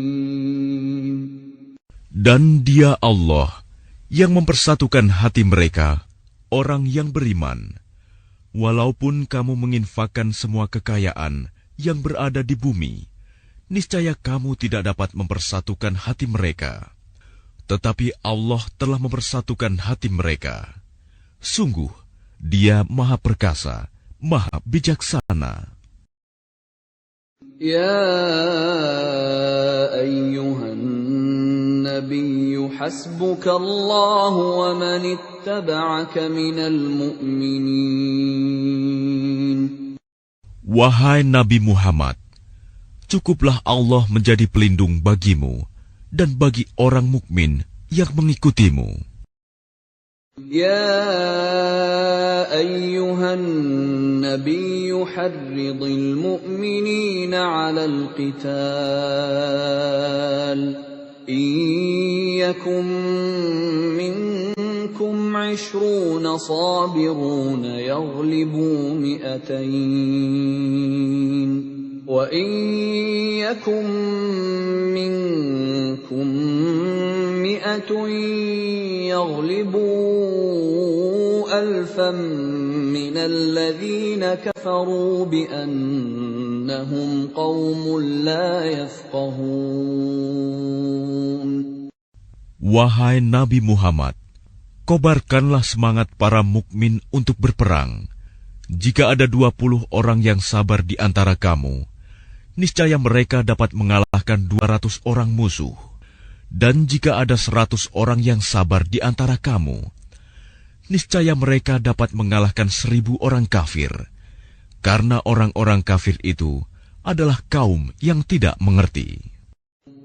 Dan Dia Allah yang mempersatukan hati mereka, orang yang beriman. Walaupun kamu menginfakkan semua kekayaan yang berada di bumi, niscaya kamu tidak dapat mempersatukan hati mereka. Tetapi Allah telah mempersatukan hati mereka. Sungguh, Dia Maha Perkasa, Maha Bijaksana. يا أيها النبي حسبك الله ومن اتبعك من المؤمنين. Wahai Nabi Muhammad, cukuplah Allah menjadi pelindung bagimu dan bagi orang mukmin yang mengikutimu. يا أيها النبي حرض المؤمنين على القتال إن يكن منكم 20 صابرون يغلبوا 200 وإن يكن منكم 100 يغلبوا 1000 من الذين كفروا بأنهم قوم لا يفقهون. Wahai Nabi Muhammad, kobarkanlah semangat para mukmin untuk berperang. Jika ada 20 orang yang sabar di antara kamu, niscaya mereka dapat mengalahkan 200 orang musuh. Dan jika ada 100 orang yang sabar di antara kamu, niscaya mereka dapat mengalahkan 1000 orang kafir. Karena orang-orang kafir itu adalah kaum yang tidak mengerti.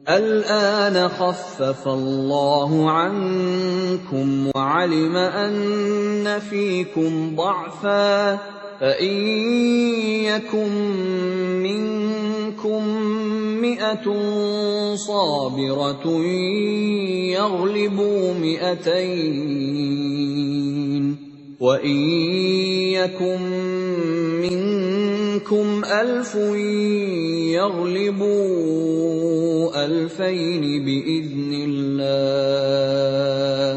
الآن خفف الله عنكم وعلم أن فيكم ضعفا فإن يكن منكم 100 صابرة يغلبوا 200 وإن يكن منكم 1000 يغلبوا 2000 بإذن الله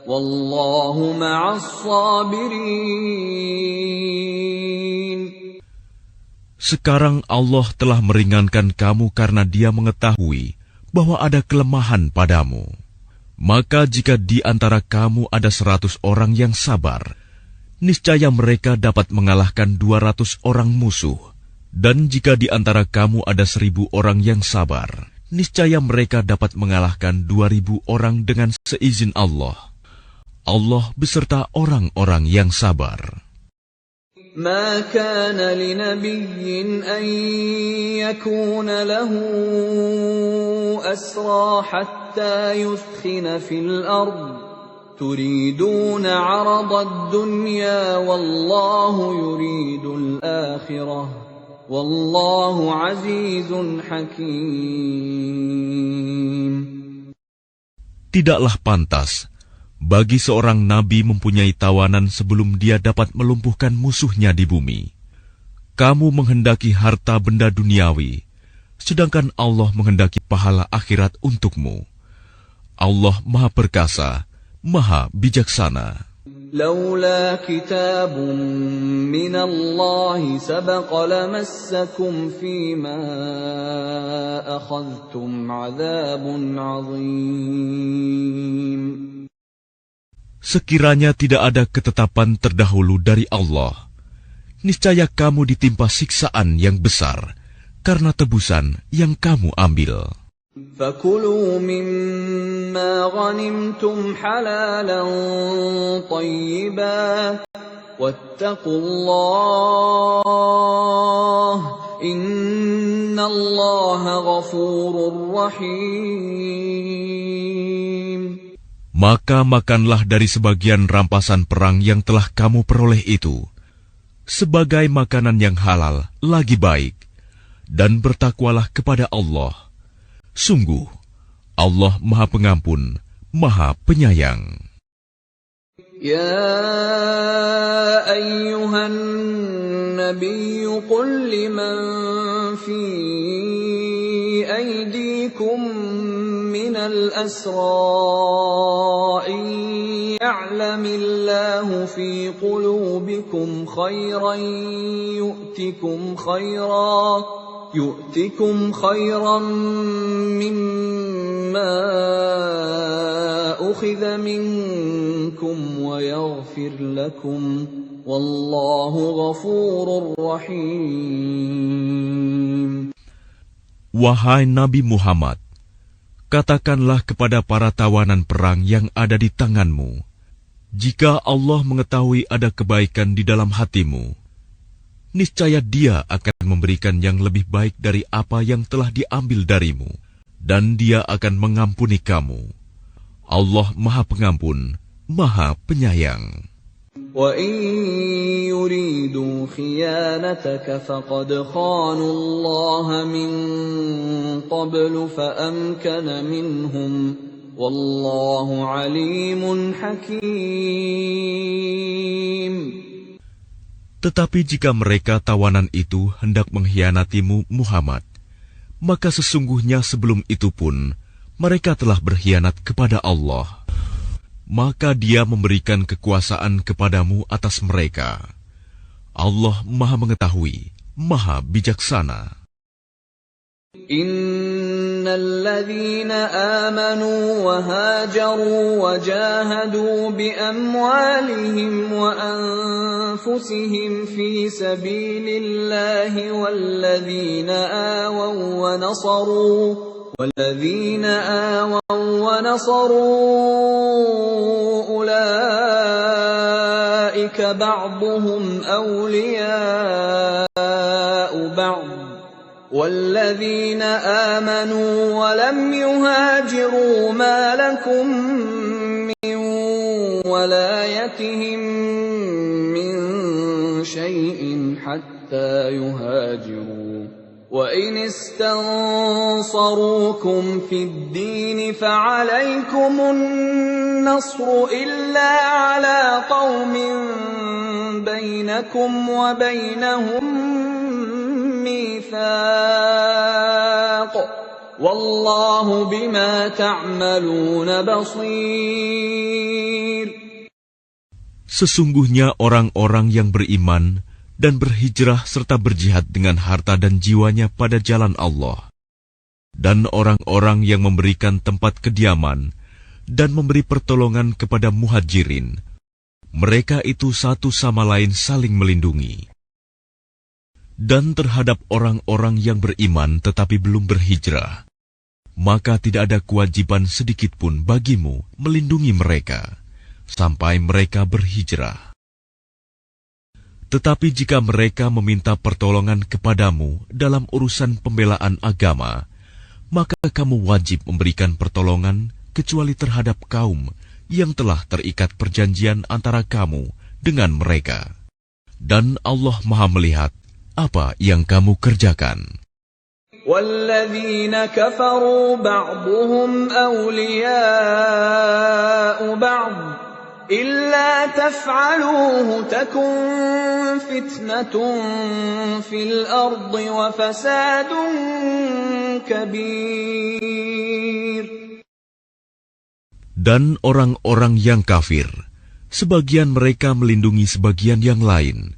والله مع الصابرين. Sekarang Allah telah meringankan kamu karena Dia mengetahui bahwa ada kelemahan padamu. Maka jika di antara kamu ada 100 orang yang sabar, niscaya mereka dapat mengalahkan 200 orang musuh. Dan jika di antara kamu ada 1000 orang yang sabar, niscaya mereka dapat mengalahkan 2000 orang dengan seizin Allah. Allah beserta orang-orang yang sabar. ما كان لنبي أن يكون له أسرى حتى يثخن في الأرض تريدون عرض الدنيا والله يريد الآخرة والله عزيز حكيم. Tidaklah pantas bagi seorang nabi mempunyai tawanan sebelum dia dapat melumpuhkan musuhnya di bumi. Kamu menghendaki harta benda duniawi, sedangkan Allah menghendaki pahala akhirat untukmu. Allah Maha Perkasa, Maha Bijaksana. لولا كتاب من الله سبق لمسكم فيما أخذتم عذاب عظيم. Sekiranya tidak ada ketetapan terdahulu dari Allah, niscaya kamu ditimpa siksaan yang besar karena tebusan yang kamu ambil. فَكُلُوا مِمَّا غَنِمْتُمْ حَلَالًا طَيِّبًا وَاتَّقُوا اللَّهَ إِنَّ اللَّهَ غَفُورٌ رَّحِيمٌ. Maka makanlah dari sebagian rampasan perang yang telah kamu peroleh itu, sebagai makanan yang halal lagi baik, dan bertakwalah kepada Allah. Sungguh, Allah Maha Pengampun, Maha Penyayang. يا أيها النبي قل لمن في أيديكم من الأسرى إن يعلم الله في قلوبكم خيرا يؤتكم خيرا مما أخذ منكم ويغفر لكم والله غفور رحيم. Wahai Nabi Muhammad, katakanlah kepada para tawanan perang yang ada di tanganmu, jika Allah mengetahui ada kebaikan di dalam hatimu, niscaya Dia akan memberikan yang lebih baik dari apa yang telah diambil darimu, dan Dia akan mengampuni kamu. Allah Maha Pengampun, Maha Penyayang. وَإِن يُرِيدُوا خِيَانَتَكَ فَقَدْ خَانُوا اللَّهَ مِن قَبْلُ فَأَمْكَنَ مِنْهُمْ وَاللَّهُ عَلِيمٌ حَكِيمٌ. Tetapi jika mereka tawanan itu hendak mengkhianatimu Muhammad, maka sesungguhnya sebelum itu pun mereka telah berkhianat kepada Allah. Maka Dia memberikan kekuasaan kepadamu atas mereka. Allah Maha Mengetahui, Maha Bijaksana. الذين آمنوا وهاجروا وجاهدوا بأموالهم وأنفسهم في سبيل الله والذين آووا ونصروا أولئك بعضهم أولياء بعض والذين آمنوا ولم يهاجروا ما لكم من ولايتهم من شيء حتى يهاجروا وإن استنصروكم في الدين فعليكم النصر إلا على قوم بينكم وبينهم ميثاق والله بما تعملون بصير. Sesungguhnya orang-orang yang beriman dan berhijrah serta berjihad dengan harta dan jiwanya pada jalan Allah, dan orang-orang yang memberikan tempat kediaman dan memberi pertolongan kepada muhajirin, mereka itu satu sama lain saling melindungi. Dan terhadap orang-orang yang beriman tetapi belum berhijrah, maka tidak ada kewajiban sedikitpun bagimu melindungi mereka sampai mereka berhijrah. Tetapi jika mereka meminta pertolongan kepadamu dalam urusan pembelaan agama, maka kamu wajib memberikan pertolongan kecuali terhadap kaum yang telah terikat perjanjian antara kamu dengan mereka. Dan Allah Maha melihat apa yang kamu kerjakan. وَالَّذِينَ كَفَرُوا بَعْضُهُمْ أَوْلِيَاءُ بَعْضٍ إِلَّا تَفْعَلُوهُ تَكُنْ فِتْنَةٌ فِي الْأَرْضِ وَفَسَادٌ كَبِيرٌ. Dan orang-orang yang kafir sebagian mereka melindungi sebagian yang lain.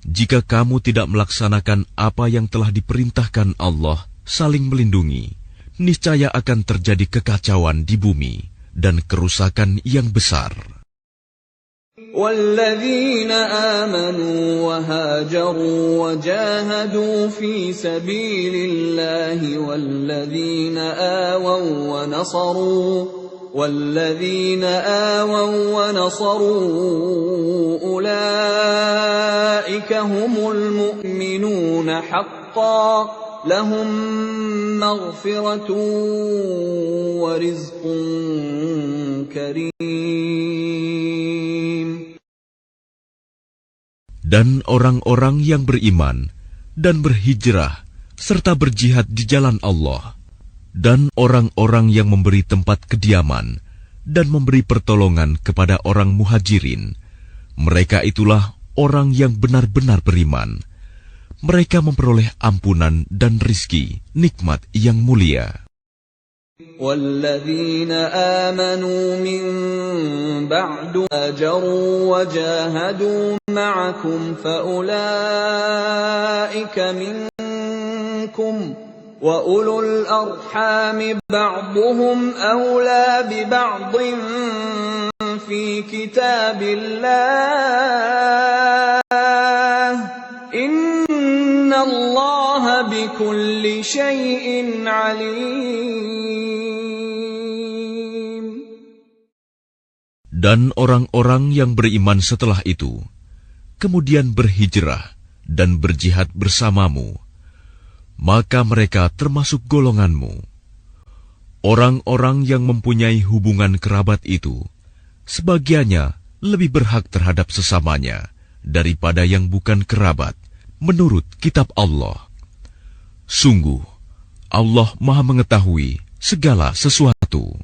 Jika kamu tidak melaksanakan apa yang telah diperintahkan Allah, saling melindungi, niscaya akan terjadi kekacauan di bumi dan kerusakan yang besar. وَالَّذِينَ آمَنُوا وَهَاجَرُوا وَجَاهَدُوا فِي سَبِيلِ اللَّهِ وَالَّذِينَ آوَوا وَّنَصَرُوا أُولَئِكَ هُمُ الْمُؤْمِنُونَ حَقًّا لَهُم مَّغْفِرَةٌ وَرِزْقٌ كَرِيمٌ. Dan orang-orang yang beriman dan berhijrah serta berjihad di jalan Allah, dan orang-orang yang memberi tempat kediaman dan memberi pertolongan kepada orang muhajirin, mereka itulah orang yang benar-benar beriman. Mereka memperoleh ampunan dan rizki, nikmat yang mulia. وَالَّذِينَ آمَنُوا مِن بَعْدُ هَاجَرُوا وَجَاهَدُوا مَعَكُمْ فَأُولَئِكَ مِنكُمْ وَأُولُو الْأَرْحَامِ بَعْضُهُمْ أَوْلَى بِبَعْضٍ فِي كِتَابِ اللَّهِ إِنَّ اللَّهَ بِكُلِّ شَيْءٍ عَلِيمٌ. Dan orang-orang yang beriman setelah itu, kemudian berhijrah dan berjihad bersamamu, maka mereka termasuk golonganmu. Orang-orang yang mempunyai hubungan kerabat itu, sebagiannya lebih berhak terhadap sesamanya daripada yang bukan kerabat, menurut kitab Allah. Sungguh, Allah Maha Mengetahui segala sesuatu.